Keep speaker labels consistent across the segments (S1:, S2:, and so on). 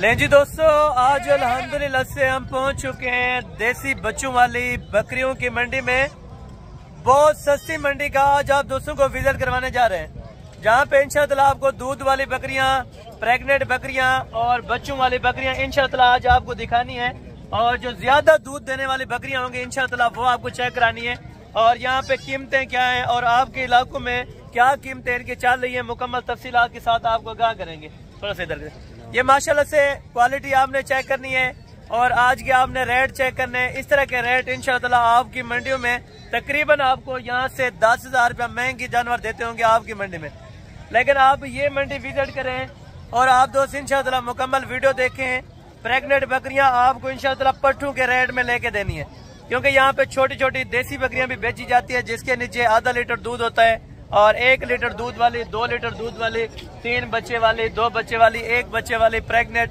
S1: नहीं जी दोस्तों, आज अल्हम्दुलिल्लाह से हम पहुंच चुके हैं देसी बच्चों वाली बकरियों की मंडी में। बहुत सस्ती मंडी का आज आप दोस्तों को विजिट करवाने जा रहे हैं, जहां पे इंशाअल्लाह आपको दूध वाली बकरियां, प्रेग्नेंट बकरियां और बच्चों वाली बकरियां इंशाअल्लाह आज आपको दिखानी है। और जो ज्यादा दूध देने वाली बकरियां होंगी इंशाअल्लाह वो आपको चेक करानी है। और यहाँ पे कीमतें क्या हैं और आपके इलाकों में क्या कीमतें इनकी चल रही है, मुकम्मल तफसीलात के साथ आपको आगाह करेंगे। थोड़ा सा इधर ये माशाल्लाह से क्वालिटी आपने चेक करनी है और आज के आपने रेट चेक करने हैं। इस तरह के रेट इंशाअल्लाह आपकी मंडियों में तकरीबन आपको यहाँ से 10,000 रुपया महंगी जानवर देते होंगे आपकी मंडी में, लेकिन आप ये मंडी विजिट करें और आप दोस्त इंशाअल्लाह मुकम्मल वीडियो देखें। प्रेग्नेंट बकरियां आपको इंशाअल्लाह पट्ठू के रेट में लेके देनी है, क्योंकि यहाँ पे छोटी छोटी देसी बकरियां भी बेची जाती है जिसके नीचे आधा लीटर दूध होता है और 1 लीटर दूध वाली, 2 लीटर दूध वाली, 3 बच्चे वाली, 2 बच्चे वाली, 1 बच्चे वाली, प्रेग्नेंट।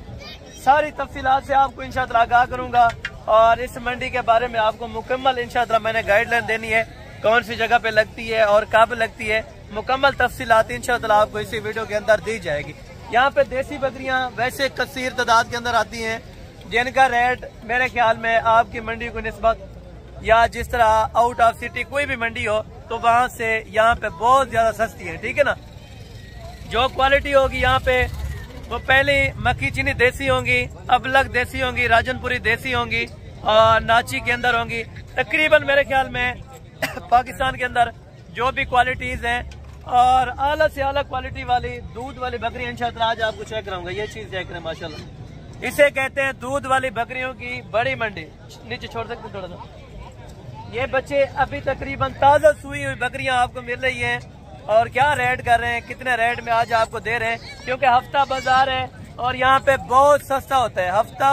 S1: सारी तफसीलात से आपको इंशाअल्लाह आगाह करूंगा और इस मंडी के बारे में आपको मुकम्मल इंशाअल्लाह मैंने गाइडलाइन देनी है, कौन सी जगह पे लगती है और कब लगती है। मुकम्मल तफसीलात इंशाअल्लाह आपको इसी वीडियो के अंदर दी जाएगी। यहाँ पे देसी बकरियां वैसे कसीर तादाद के अंदर आती हैं, जिनका रेट मेरे ख्याल में आपकी मंडी को निस्बत या जिस तरह आउट ऑफ सिटी कोई भी मंडी हो तो वहां से यहाँ पे बहुत ज्यादा सस्ती है, ठीक है ना। जो क्वालिटी होगी यहाँ पे वो पहले मक्खी चीनी देसी होंगी, अबलग देसी होंगी, राजनपुरी देसी होंगी और नाची के अंदर होंगी। तकरीबन मेरे ख्याल में पाकिस्तान के अंदर जो भी क्वालिटीज हैं और आला से आला क्वालिटी वाली दूध वाली बकरी इंशाअल्लाह आज आपको चेक कराऊंगा। ये चीज चेक करें माशाल्लाह, इसे कहते हैं दूध वाली बकरियों की बड़ी मंडी। नीचे छोड़ सकते थोड़ा सा। ये बच्चे अभी तकरीबन ताजा सुई हुई बकरियां आपको मिल रही हैं और क्या रेट कर रहे हैं, कितने रेट में आज आपको दे रहे हैं, क्योंकि हफ्ता बाजार है और यहाँ पे बहुत सस्ता होता है, हफ्ता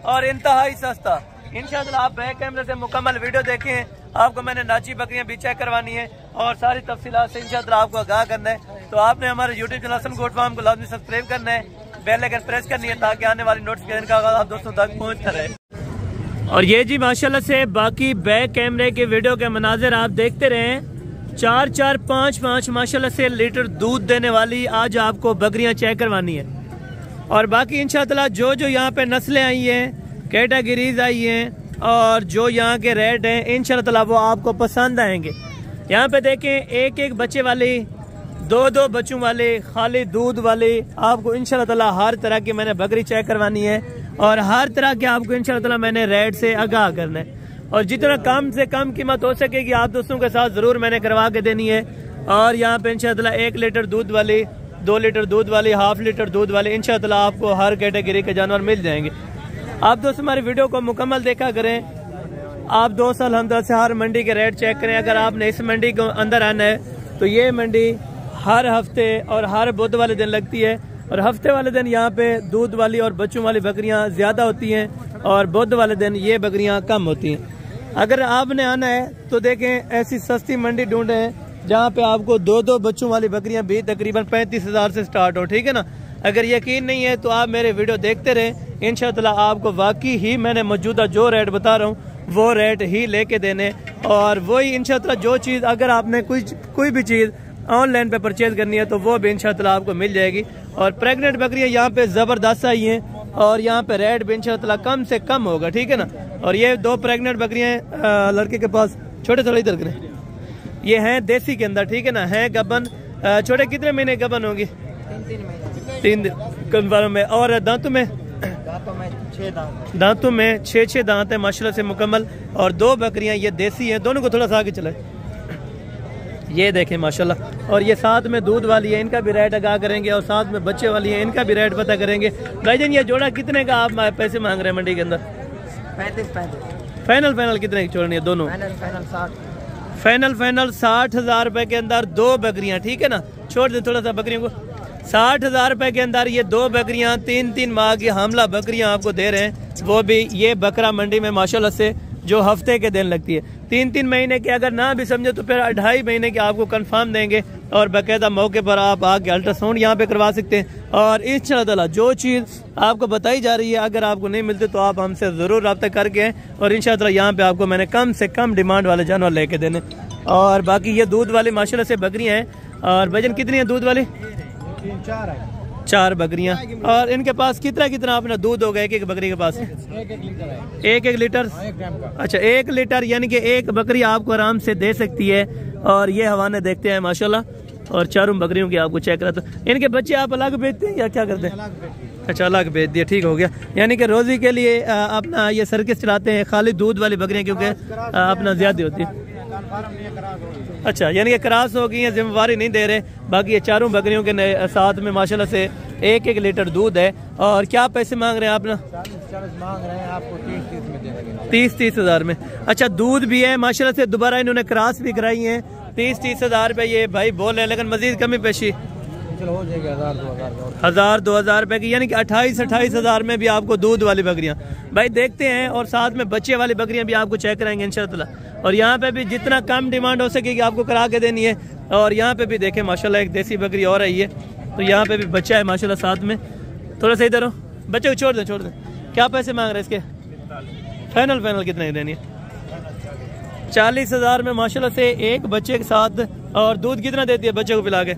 S1: और इंतहाई सस्ता। इंशाअल्लाह आप बैक कैमरे से मुकम्मल वीडियो देखें, आपको मैंने नाची बकरियां भी चेक करवानी है और सारी तफसीलात से इंशाअल्लाह आपको आगाह करना है। तो आपने हमारे YouTube channel Hasan goat farm को लाजमी सब्सक्राइब करना है, बेल आइकन प्रेस करनी है ताकि आने वाली नोटिफिकेशन का आगाह आप दोस्तों तक पहुँचता रहे। और ये जी माशाल्लाह से बाकी बैक कैमरे के वीडियो के मनाजिर आप देखते रहें। 4-4, 5-5 माशाल्लाह से लीटर दूध देने वाली आज आपको बकरियां चेक करवानी है। और बाकी इंशाअल्लाह जो जो यहाँ पे नस्लें आई हैं, कैटेगरीज आई हैं और जो यहाँ के रेट हैं इंशाअल्लाह वो आपको पसंद आएंगे। यहाँ पे देखें एक एक बच्चे वाली, 2-2 बच्चों वाले, खाली दूध वाले आपको इंशाअल्लाह हर तरह की मैंने बकरी चेक करवानी है और हर तरह के आपको इंशाअल्लाह मैंने रेट से आगाह करना है। और जितना कम से कम कीमत हो सकेगी आप दोस्तों के साथ जरूर मैंने करवा के देनी है। और यहाँ पे इंशाअल्लाह 1 लीटर दूध वाली, 2 लीटर दूध वाली, हाफ लीटर दूध वाली इंशाअल्लाह आपको हर कैटेगरी के जानवर मिल जाएंगे। आप दोस्त हमारी वीडियो को मुकम्मल देखा करें। आप दोस्त अल्हम्दुलिल्लाह से हर मंडी के रेट चेक करें। अगर आपने इस मंडी को अंदर आना है तो ये मंडी हर हफ्ते और हर बुध वाले दिन लगती है और हफ्ते वाले दिन यहाँ पे दूध वाली और बच्चों वाली बकरियाँ ज्यादा होती हैं और बुध वाले दिन ये बकरियाँ कम होती हैं। अगर आपने आना है तो देखें ऐसी सस्ती मंडी ढूंढें जहाँ पे आपको 2-2 बच्चों वाली बकरियाँ भी तकरीबन 35,000 से स्टार्ट हो, ठीक है ना। अगर यकीन नहीं है तो आप मेरे वीडियो देखते रहें, इंशाअल्लाह आपको वाकई ही मैंने मौजूदा जो रेट बता रहा हूँ वो रेट ही लेके देने और वही इंशाअल्लाह जो चीज़ अगर आपने कोई भी चीज़ ऑनलाइन पे परचेज करनी है तो वो भी इंशाअल्लाह आपको मिल जाएगी। और प्रेग्नेंट बकरियां यहाँ पे जबरदस्त आई हैं और यहाँ पे रेट भी इंशाअल्लाह कम से कम होगा, ठीक है ना। और ये 2 प्रेग्नेंट बकरियां लड़के के पास, छोटे थोड़े इधर करें, ये हैं देसी के अंदर, ठीक है ना, है गबन। छोटे कितने महीने गबन होगी? 3 दिन में। और दांतों में 6 दांत है माशाल्लाह से मुकम्मल। और 2 बकरियां ये देसी हैं, दोनों को थोड़ा सा आगे चलाए। ये देखें माशाल्लाह। और ये साथ में दूध वाली है, इनका भी रेट आगाह करेंगे और साथ में बच्चे वाली है, इनका भी रेट पता करेंगे। भाईजान ये जोड़ा कितने का आप पैसे मांग रहे हैं मंडी के अंदर?
S2: 35।
S1: फाइनल कितने की छोड़नी है? दोनों फाइनल 60,000 रुपए के अंदर 2 बकरियां, ठीक है ना। छोड़ दे थोड़ा सा बकरियों को। 60,000 रुपए के अंदर ये 2 बकरियां, 3-3 माह की हमला बकरियां आपको दे रहे हैं, वो भी ये बकरा मंडी में माशाल्लाह से जो हफ्ते के दिन लगती है। 3-3 महीने के अगर ना भी समझे तो फिर 2.5 महीने के आपको कंफर्म देंगे और बाकायदा मौके पर आप आके अल्ट्रासाउंड यहाँ पे करवा सकते हैं। और इंशाअल्लाह जो चीज़ आपको बताई जा रही है अगर आपको नहीं मिलती तो आप हमसे ज़रूर रब्ता करके और इंशाअल्लाह यहाँ पे आपको मैंने कम से कम डिमांड वाले जानवर लेके देने। और बाकी ये दूध वाली माशाल्लाह से बकरियाँ हैं। और वजन कितनी है दूध वाली? 4 बकरियां। और इनके पास कितना कितना अपना दूध होगा एक एक बकरी के पास? 1 लीटर। अच्छा 1 लीटर, यानी कि एक बकरी आपको आराम से दे सकती है। और ये हवाने देखते हैं माशाल्लाह। और चारों बकरियों की आपको चेक कराता हूं। इनके बच्चे आप अलग बेचते हैं या क्या करते हैं? अच्छा अलग बेच दिए, ठीक हो गया। यानी कि रोजी के लिए अपना ये सर्किस चलाते हैं, खाली दूध वाली बकरियां क्योंकि अपना ज्यादा होती है। अच्छा यानी कि क्रॉस हो गई है, जिम्मेवारी नहीं दे रहे। बाकी ये चारों बकरियों के साथ में माशाल्लाह से 1 लीटर दूध है। और क्या पैसे मांग रहे हैं आप ना?
S2: 40 मांग रहे हैं, आपको 30 में दे देंगे।
S1: 30 हज़ार में। अच्छा दूध भी है माशाल्लाह से, दोबारा इन्होंने क्रॉस भी कराई है। 30 हज़ार रुपये ये भाई बोल रहे हैं, लेकिन मजीद कमी पेशी
S2: हो जाएगी
S1: 1000-2000 रुपए की, यानी कि 28 हज़ार में भी आपको दूध वाली बकरियां भाई देखते हैं। और साथ में बच्चे वाली बकरियां भी आपको चेक कराएंगे इंशाअल्लाह। और यहाँ पे भी जितना कम डिमांड हो सकेगी आपको करा के देनी है। और यहाँ पे भी देखें माशाल्लाह एक देसी बकरी और आई है, तो यहाँ पे भी बच्चा है माशाल्लाह साथ में। थोड़ा सा इधर हो, बच्चे को छोड़ दें। क्या पैसे मांग रहे हैं इसके? फाइनल कितने की देनी है? 40 हज़ार में माशाल्लाह से एक बच्चे के साथ। और दूध कितना देती है बच्चे को पिला के?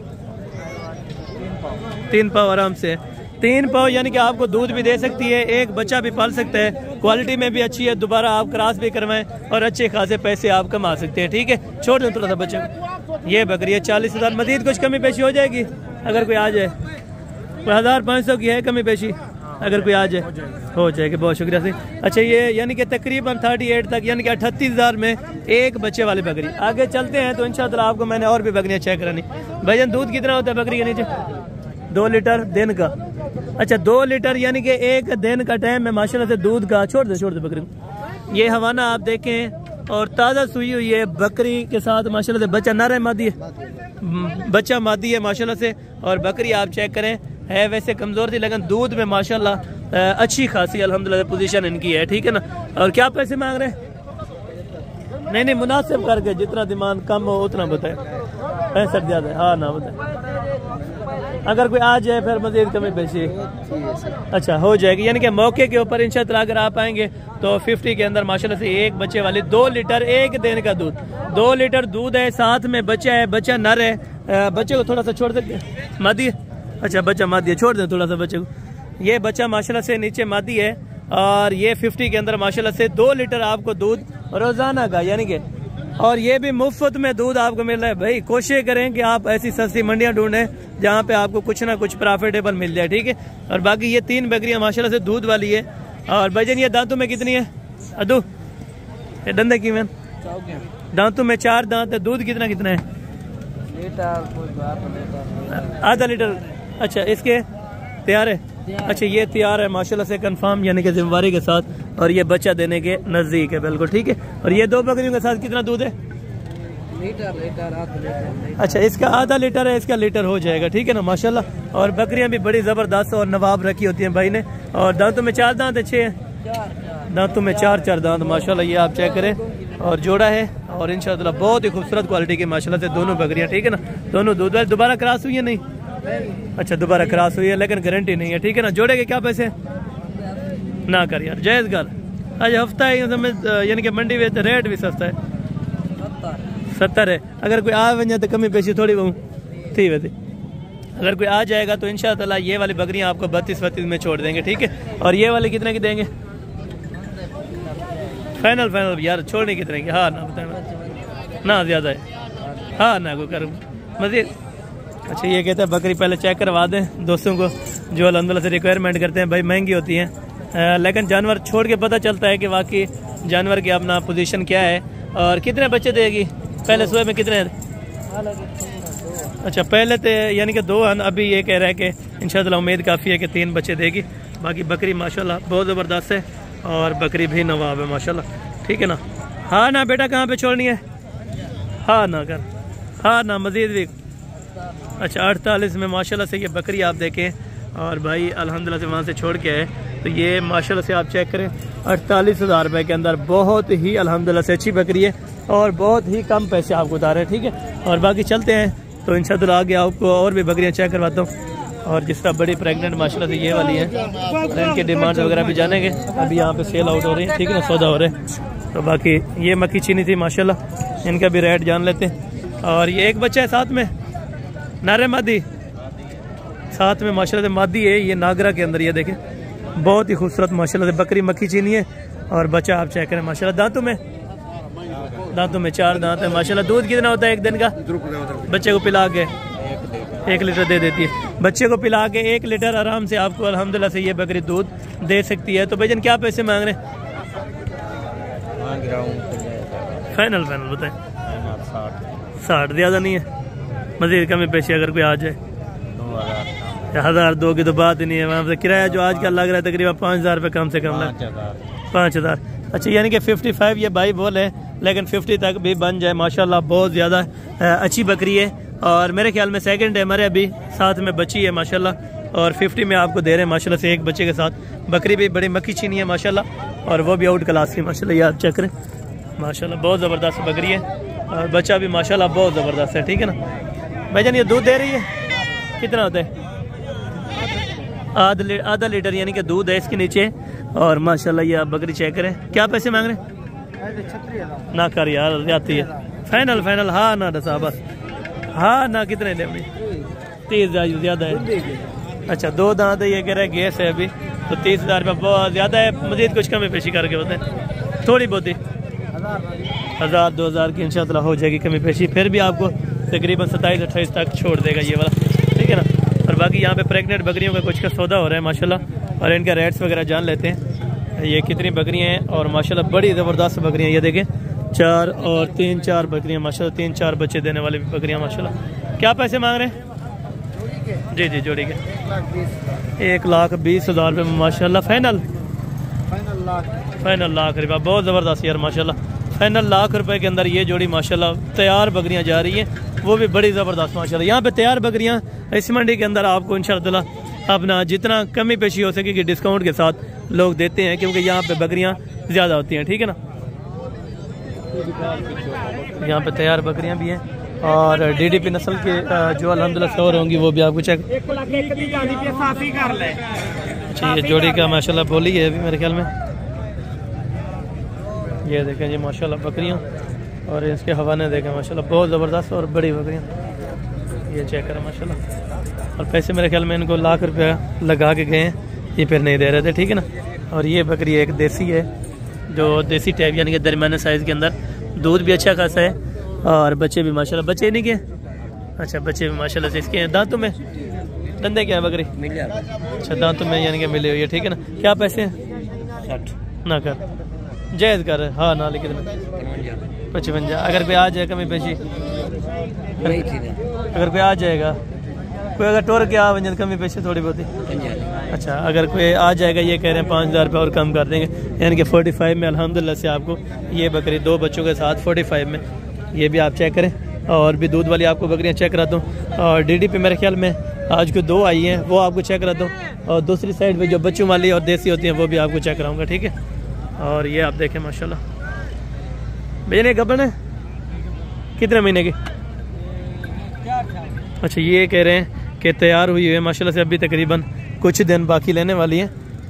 S1: 3 पाव आराम से। 3 पाव यानी कि आपको दूध भी दे सकती है, एक बच्चा भी पाल सकता है, क्वालिटी में भी अच्छी है। दोबारा आप क्रॉस भी करवाएं और अच्छे खासे पैसे आप कमा सकते हैं। ठीक है, छोड़ दें थोड़ा सा बच्चे को। ये बकरी है 40 हज़ार। मजीद कुछ कमी पेशी हो जाएगी अगर कोई आ जाए? 1500 की है कमी पेशी, अगर कोई आ जाए हो जाएगी। बहुत शुक्रिया से। अच्छा ये यानी कि तकरीबन 38 तक, यानी कि 38 हज़ार में एक बच्चे वाली बकरी। आगे चलते हैं तो इंशाअल्लाह आपको मैंने और भी बकरियाँ चेक करानी। भाईजान दूध कितना होता है बकरी के नीचे? 2 लीटर दिन का। अच्छा 2 लीटर यानी कि एक दिन का टाइम में माशाल्लाह से दूध का। छोड़ दे बकरी को। ये हवाना आप देखें और ताज़ा सुई हुई है बकरी के साथ माशाल्लाह से। बच्चा नर है मादी है? बच्चा मादी है माशाल्लाह से। और बकरी आप चेक करें, है वैसे कमज़ोर थी लेकिन दूध में माशाल्लाह अच्छी खासी अल्हम्दुलिल्लाह पोजीशन इनकी है। ठीक है ना। और क्या पैसे मांग रहे हैं? नहीं मुनासिब करके, जितना डिमांड कम हो उतना बताए। 65 ज़्यादा है? हाँ ना बताए। अगर कोई आ जाए फिर मजीद कमी पेशी अच्छा हो जाएगी। यानी कि मौके के ऊपर इंशाअल्लाह अगर आप आएंगे तो 50 के अंदर माशाल्लाह से एक बच्चे वाली 2 लीटर एक दिन का दूध। 2 लीटर दूध है, साथ में बच्चा है, बच्चा नर है। बच्चे को थोड़ा सा छोड़ सकते हैं? मादी है? अच्छा बच्चा मादी है, छोड़ दें थोड़ा सा बच्चे को। ये बच्चा माशाल्लाह से नीचे मादी है। और ये 50 के अंदर माशाल्लाह से 2 लीटर आपको दूध रोजाना का, यानी कि और ये भी मुफ्त में दूध आपको मिल रहा है। भाई कोशिश करें कि आप ऐसी सस्ती मंडियां ढूंढें जहां पे आपको कुछ ना कुछ प्रॉफिटेबल मिल जाए। ठीक है। और बाकी ये 3 बकरियां माशाल्लाह से दूध वाली है। और भाईजान ये दांतों में कितनी है? अदू ये दंदे की में दांतों में 4 दांत है। दूध कितना है? आधा लीटर। अच्छा इसके तैयार है? अच्छा ये तैयार है माशाल्लाह से कंफर्म, यानी कि जिम्मेवारी के साथ। और ये बच्चा देने के नजदीक है बिल्कुल। ठीक है। और ये 2 बकरियों के साथ कितना दूध है? लीटर। अच्छा इसका आधा लीटर है, इसका लीटर हो जाएगा। ठीक है ना माशाल्लाह। और बकरियां भी बड़ी जबरदस्त और नवाब रखी होती हैं भाई ने। और दांतों में 4 दांत अच्छे हैं, दांतों में 4 दांत माशाल्लाह। ये आप चेक करें। और जोड़ा है और इंशाअल्लाह बहुत ही खूबसूरत क्वालिटी की माशाल्लाह से दोनों बकरियां। ठीक है ना। दोनों दूध वाली। दोबारा क्रॉस हुई है? नहीं। अच्छा दोबारा क्रॉस हुई है लेकिन गारंटी नहीं है। ठीक है ना। जोड़े के क्या पैसे ना कर यार, जायज़ गल। आज हफ्ता है यानी कि मंडी में रेट भी सस्ता है। 70 है। अगर कोई आ वजह तो कमी पेशी थोड़ी बहुत थी वैसे। अगर कोई आ जाएगा तो इंशाअल्लाह ये वाली बकरियां आपको 32 में छोड़ देंगे। ठीक है। और ये वाले कितने की देंगे? फाइनल यार छोड़ने कितने की? हाँ ना बताए ना, ज़्यादा है। हाँ ना कोई कर मजीद। अच्छा ये कहते हैं बकरी पहले चेक करवा दें दोस्तों को जो अल्हम्दुलिल्लाह से रिक्वायरमेंट करते हैं। भाई महंगी होती हैं लेकिन जानवर छोड़ के पता चलता है कि वाकई जानवर की अपना पोजीशन क्या है। और कितने बच्चे देगी? पहले सुबह में कितने? अच्छा पहले तो यानी कि 2, अभी ये कह रहा है कि इंशाअल्लाह उम्मीद काफ़ी है कि 3 बच्चे देगी। बाकी बकरी माशाल्लाह बहुत ज़बरदस्त है और बकरी भी नवाब है माशाल्लाह। ठीक है ना। हाँ ना बेटा कहाँ पे छोड़नी है? हाँ ना कर। हाँ ना मज़ीद भी। अच्छा 48 में माशाल्लाह से ये बकरी आप देखें। और भाई अल्हम्दुलिल्लाह से वहाँ से छोड़ के आए तो ये माशाल्लाह से आप चेक करें 48 हज़ार रुपये के अंदर बहुत ही अल्हम्दुलिल्लाह से अच्छी बकरी है। और बहुत ही कम पैसे आपको उतारे हैं। ठीक है। और बाकी चलते हैं तो इंशाअल्लाह आगे आपको और भी बकरियाँ चेक करवाता हूँ। और जिस तरह बड़ी प्रेग्नेंट माशाल्लाह से ये वाली है, इनके डिमांड वगैरह भी जानेंगे। अभी यहाँ पे सेल आउट हो रही है। ठीक है ना, सौदा हो रहे हैं। तो बाकी ये मक्खी चीनी थी माशाल्लाह, इनका भी रेट जान लेते हैं। और ये एक बच्चा है साथ में, नारे मादी साथ में माशाल्लाह से मादी है, ये नागरा के अंदर, ये देखें बहुत ही खूबसूरत माशाल्लाह से बकरी मक्खी चीनी है। और बच्चा आप चेक करें माशाल्लाह, दांतों में 4 दांत है माशाल्लाह। दूध कितना होता है एक दिन का? बच्चे को पिला के 1 लीटर दे देती है। बच्चे को पिला के 1 लीटर आराम से आपको अल्हम्दुलिल्लाह से ये बकरी दूध दे सकती है। तो भाईजान क्या पैसे मांग रहे हैं? फाइनल बताएं। 60 ज़्यादा नहीं है, मज़ीद कमी पेशी अगर कोई आ जाए? 1000 2 की तो बात ही नहीं है। वहाँ से किराया जो आजकल लग रहा है तकरीबन 5000 रुपये कम से कम लग, 5000। अच्छा, यानी कि 55 ये भाई बोले, लेकिन 50 तक भी बन जाए माशाल्लाह। बहुत ज़्यादा अच्छी बकरी है और मेरे ख्याल में सेकंड है हमारे, अभी साथ में बच्ची है माशाल्लाह। और 50 में आपको दे रहे हैं माशाल्लाह से, एक बच्चे के साथ। बकरी भी बड़ी मक्खी चीनी है माशाल्लाह और वो भी आउट क्लास की माशाल्लाह। ये आप चेक करें माशाल्लाह, बहुत ज़बरदस्त बकरी है और बच्चा भी माशाल्लाह बहुत ज़बरदस्त है। ठीक है ना भाईजान? ये दूध दे रही है कितना होता है? आधा लीटर यानी कि दूध है इसके नीचे। और माशाल्लाह ये आप बकरी चेक करें। क्या पैसे मांग रहे हैं? ना कर यार, जाती है। फाइनल हाँ ना दसा बस, हाँ ना। कितने दे? 30 ज़्यादा है। अच्छा, 2 दांत है, ये कह रहे हैं गैस है अभी, तो 30,000 रुपये बहुत ज़्यादा है। मज़ीद कुछ कमी पेशी करके होते हैं थोड़ी बहुत ही, 1000 2000 की इंशाअल्लाह हो जाएगी कमी पेशी। फिर भी आपको तकरीबन 27-28 तक छोड़ देगा ये वाला। ठीक है ना? और बाकी यहाँ पे प्रेग्नेंट बकरियों का कुछ का सौदा हो रहा है माशाल्लाह। और इनका रेट्स वगैरह जान लेते हैं, ये कितनी बकरियाँ हैं। और माशाल्लाह बड़ी ज़बरदस्त बकरियाँ, ये देखें 4 और 3-4 बकरियाँ माशाल्लाह, 3-4 बच्चे देने वाली बकरियाँ माशाल्लाह। क्या पैसे मांग रहे हैं? जी जोड़ी के 1,20,000 रुपये माशाल्लाह। फाइनल लाख रुपये, बहुत ज़बरदस्त यार माशाल्लाह। फाइनल लाख रुपए के अंदर ये जोड़ी माशाल्लाह तैयार बकरियां जा रही हैं, वो भी बड़ी ज़बरदस्त माशाल्लाह। यहाँ पे तैयार बकरियां इस मंडी के अंदर आपको इंशाअल्लाह अपना जितना कमी पेशी हो सकेगी डिस्काउंट के साथ लोग देते हैं, क्योंकि यहाँ पे बकरियां ज़्यादा होती हैं। ठीक है ना? यहाँ पे तैयार बकरियां भी हैं और DDP नस्ल के जो अल्हम्दुलिल्लाह शोर होंगी वो भी आपको चेक। अच्छा, ये जोड़ी का माशाल्लाह बोली है अभी मेरे ख्याल में। ये देखें जी माशाल्लाह बकरियां और इसके हवाने देखें माशाल्लाह, बहुत ज़बरदस्त और बड़ी बकरियां। ये चेक करें माशाल्लाह। और पैसे मेरे ख्याल में इनको लाख रुपया लगा के गए हैं, ये फिर नहीं दे रहे थे। ठीक है ना? और ये बकरी एक देसी है, जो देसी टाइप यानी कि दरमियाने साइज़ के अंदर, दूध भी अच्छा खासा है और बच्चे भी माशाल्लाह। बच्चे नहीं के? अच्छा, बच्चे भी माशाल्लाह से इसके हैं। दांतों में धंधे क्या है बकरी? अच्छा, दांतों में यानी कि मिले हुई है। ठीक है ना? क्या पैसे हैं? 60 ना कर, जायज़ कर। हाँ ना, लेकिन 55। अगर कोई आ जाए कमी पेशी, अगर कोई आ जाएगा, कोई अगर टोर के आ वजन कमी पेशी थोड़ी बहुत ही। अच्छा, अगर कोई आ जाएगा, ये कह रहे हैं 5000 रुपये और कम कर देंगे, यानी कि 45 में अल्हम्दुलिल्लाह से आपको ये बकरी 2 बच्चों के साथ 45 में। ये भी आप चेक करें। और भी दूध वाली आपको बकरियाँ चेक कराता हूँ। और DDP मेरे ख्याल में आज को 2 आई हैं, वो आपको चेक कराता हूँ। और दूसरी साइड पे जो बच्चों वाली और देसी होती हैं वो भी आपको चेक कराऊँगा। ठीक है? और ये आप देखें माशाल्लाह, भैया गबन है कितने महीने की? अच्छा, ये कह रहे हैं कि तैयार हुई है माशाल्लाह से, अभी तकरीबन कुछ दिन बाकी लेने वाली हैं।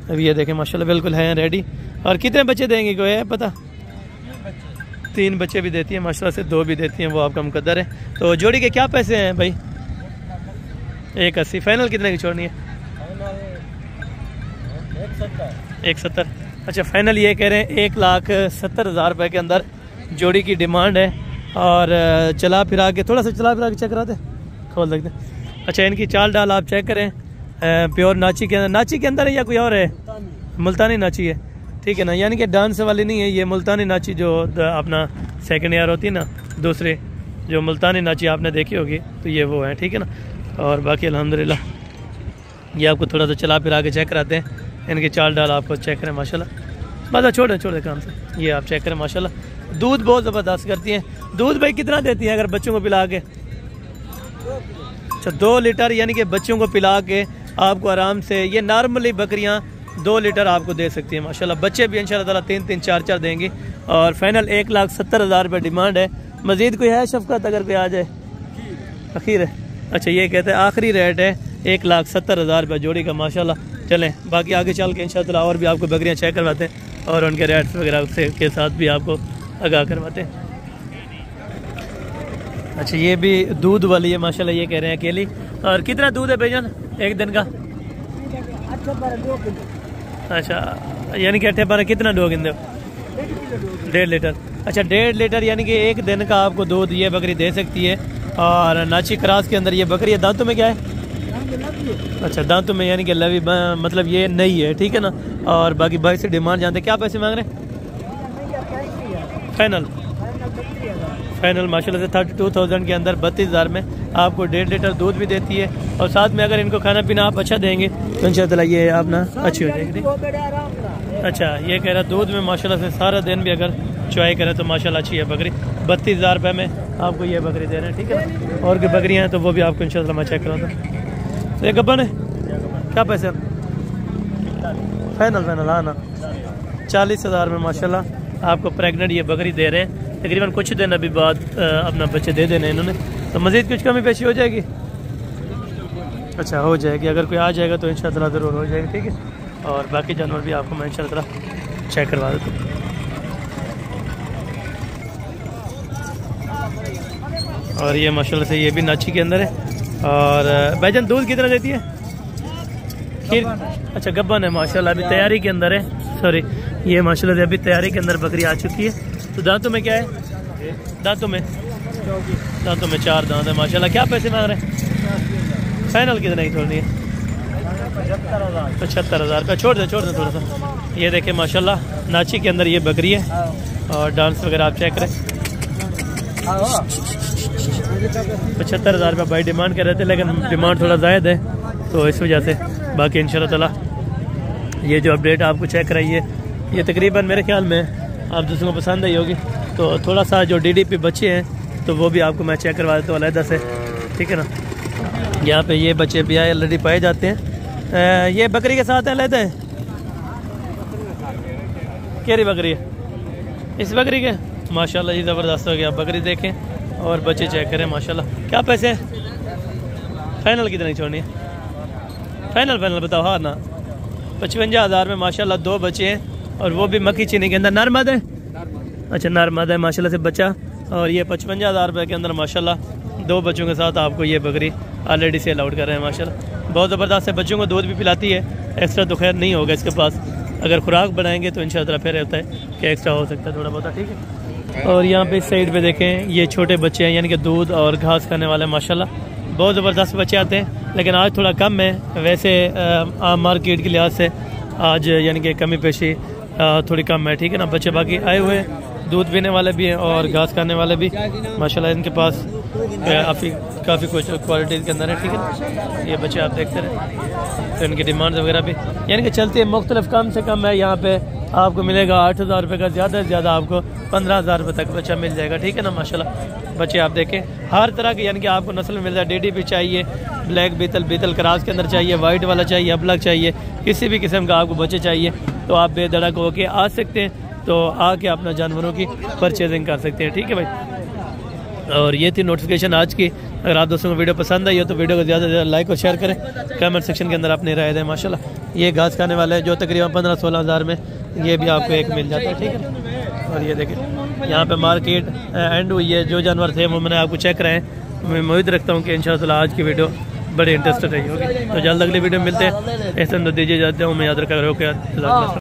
S1: अभी ये देखें माशाल्लाह बिल्कुल हैं रेडी। और कितने बच्चे देंगे कोई है पता? 3 बच्चे भी देती हैं माशाल्लाह से, 2 भी देती हैं, वो आपका मुकद्दर है। तो जोड़ी के क्या पैसे हैं भाई? 180। फाइनल कितने की छोड़नी है? 170। अच्छा, फाइनल ये कह रहे हैं 1,70,000 रुपये के अंदर जोड़ी की डिमांड है। और चला फिरा के, थोड़ा सा चला फिरा के चेक करा दे, खोल सकते। अच्छा, इनकी चाल डाल आप चेक करें। प्योर नाची के अंदर, नाची के अंदर है या कोई और है? मुल्तानी नाची है। ठीक है ना? यानी कि डांस वाली नहीं है, ये मुल्तानी नाची जो अपना सेकंड ईयर होती है ना, दूसरे जो मुल्तानी नाची आपने देखी होगी, तो ये वो है। ठीक है ना? और बाकी अल्हम्दुलिल्लाह ये आपको थोड़ा सा चला फिरा के चेक कराते हैं। इनकी चाल डाल आपको चेक करें माशाल्लाह। बस छोड़े काम से, ये आप चेक करें माशाल्लाह। दूध बहुत ज़बरदस्त करती हैं। दूध भाई कितना देती हैं अगर बच्चों को पिला के? अच्छा, 2 लीटर यानी कि बच्चों को पिला के आपको आराम से, ये नॉर्मली बकरियां 2 लीटर आपको दे सकती हैं माशाल्लाह। बच्चे भी इंशाल्लाह ताला 3-3 4-4 देंगी। और फाइनल 1,70,000 रुपये डिमांड है। मज़ीद कोई है शफकत अगर कोई आ जाए? आखिर है। अच्छा, ये कहते हैं आखिरी रेट है 1,70,000 रुपये जोड़ी का माशाल्लाह। चलें बाकी आगे चल के इंशाअल्लाह और भी आपको बकरियां चेक करवाते हैं और उनके रेट्स वगैरह के साथ भी आपको आगाह करवाते हैं। अच्छा, ये भी दूध वाली है माशाल्लाह, ये कह रहे हैं अकेली। और कितना दूध है भाईजान? एक दिन का? अच्छा, यानी कि 8 12 कितना दूध गिनते हो? 1.5 लीटर। अच्छा, 1.5 लीटर यानी कि एक दिन का आपको दूध ये बकरी दे सकती है। और नाची क्रॉस के अंदर ये बकरी है। दांतों में क्या है? अच्छा, दांतों में यानी कि लवी, मतलब ये नहीं है, ठीक है ना। और बाकी भाई से डिमांड जानते क्या पैसे मांग रहे हैं? फाइनल माशाल्लाह से 32,000 के अंदर 32,000 में आपको 1.5 लीटर दूध भी देती है। और साथ में अगर इनको खाना पीना आप अच्छा देंगे तो इंशाअल्लाह ये आप ना अच्छी हो जाएगी। अच्छा, ये कह रहा दूध में माशाल्लाह से सारा दिन भी अगर चॉय करें तो माशाल्लाह अच्छी है बकरी। 32,000 रुपये में आपको ये बकरी दे रहे हैं, ठीक है ना। और भी बकरियाँ हैं तो वो भी आपको इंशाअल्लाह मैं चेक कराता हूँ। तो ये गब्बन है, क्या पैसे? फाइनल हाँ ना, 40,000 में माशाल्लाह आपको प्रेग्नेंट ये बकरी दे रहे हैं। तकरीबन कुछ दिन अभी बाद अपना बच्चे दे देने इन्होंने, तो मज़ीद कुछ कमी पेशी हो जाएगी। अच्छा, हो जाएगी, अगर कोई आ जाएगा तो इंशाअल्लाह ज़रूर हो जाएगी, ठीक है। और बाकी जानवर भी आपको मैं इंशाअल्लाह चेक करवा देता हूँ। और ये माशाल्लाह से ये भी नाची के अंदर है। और भाईजान दूध कितना देती है? खीर। अच्छा, गब्बन है माशाल्लाह, अभी तैयारी के अंदर है। सॉरी, ये माशाल्लाह से अभी तैयारी के अंदर बकरी आ चुकी है। तो दांतों में क्या है? दांतों में 4 दांत है माशाल्लाह। क्या पैसे मांग रहे हैं? फाइनल कितना ही छोड़ दिए? 75,000 रुपये। छोड़ दे थोड़ा सा। ये देखे माशाल्लाह नाची के अंदर ये बकरी है। और डांस वगैरह आप चेक करें। 75,000 रुपये भाई डिमांड कर रहे थे, लेकिन डिमांड थोड़ा ज़्यादा है तो इस वजह से। बाकी इंशाल्लाह ताला ये जो अपडेट आपको चेक कराइए, ये तकरीबन मेरे ख्याल में आप दूसरों को पसंद आई होगी। तो थोड़ा सा जो DDP बच्चे हैं तो वो भी आपको मैं चेक करवा देता हूँ अलहदा से, ठीक है ना। यहाँ पे ये बच्चे भी आए ऑलरेडी पाए जाते हैं। ये बकरी के साथ अलहदा है? क्या बकरी है? इस बकरी के माशाल्लाह ये ज़बरदस्त हो गया। बकरी देखें और बच्चे चेक करें माशाल्लाह। क्या पैसे हैं? फाइनल कितनी छोड़नी है? फाइनल बताओ हाँ ना। 55,000 में माशाल्लाह 2 बच्चे हैं। और वो भी मक्खी चीनी के अंदर। नरमद है? अच्छा, नरमद है माशाल्लाह से बच्चा। और ये 55,000 रुपये के अंदर माशाल्लाह 2 बच्चों के साथ आपको ये बकरी ऑलरेडी सेल आउट कर रहे हैं माशाल्लाह। बहुत ज़बरदस्त है। बच्चों को दूध भी पिलाती है, एक्स्ट्रा तो खैर नहीं होगा इसके पास। अगर खुराक बनाएंगे तो इंशाअल्लाह फिर होता है कि एक्स्ट्रा हो सकता है थोड़ा बहुत, ठीक है। और यहाँ पे इस साइड पे देखें ये छोटे बच्चे हैं, यानी कि दूध और घास खाने वाले माशाल्लाह। बहुत ज़बरदस्त बच्चे आते हैं, लेकिन आज थोड़ा कम है। वैसे आम मार्केट के लिहाज से आज यानी कि कमी पेशी थोड़ी कम है, ठीक है ना। बच्चे बाकी आए हुए हैं, दूध पीने वाले भी हैं और घास खाने वाले भी माशाल्लाह। इनके पास काफ़ी कुछ क्वालिटीज़ के अंदर है, ठीक है। ये बच्चे आप देखते रहे, तो इनकी डिमांड वगैरह भी यानी कि चलती है मुख्तलिफ। कम से कम है यहाँ पे आपको मिलेगा 8,000 रुपये का, ज़्यादा से ज़्यादा आपको 15,000 रुपये तक बच्चा मिल जाएगा, ठीक है ना माशाल्लाह। बच्चे आप देखें हर तरह के, यानी कि आपको नस्ल में मिल जाए। DDP चाहिए, ब्लैक बीतल क्रॉस के अंदर चाहिए, वाइट वाला चाहिए, अबलग चाहिए, किसी भी किस्म का आपको बच्चे चाहिए तो आप बेधड़क होके आ सकते हैं। तो आके अपना जानवरों की परचेजिंग कर सकते हैं, ठीक है भाई। और ये थी नोटिफिकेशन आज की। अगर आप दोस्तों को वीडियो पसंद आई हो तो वीडियो को ज़्यादा से ज़्यादा लाइक और शेयर करें। कमेंट सेक्शन के अंदर अपनी राय दें माशाल्लाह। ये घास खाने वाला है जो तकरीबन 15-16,000 में ये भी आपको एक मिल जाता है, ठीक है। और ये देखें यहाँ पे मार्केट एंड हुई है। जो जानवर थे वो मैंने आपको चेक कराएँ। मैं उम्मीद रखता हूँ कि इंशाअल्लाह आज की वीडियो बड़ी इंटरेस्टेड रही होगी। तो जल्द अगली वीडियो में मिलते हैं। ऐसा दीजिए जाते हूँ, मैं याद रखा करो।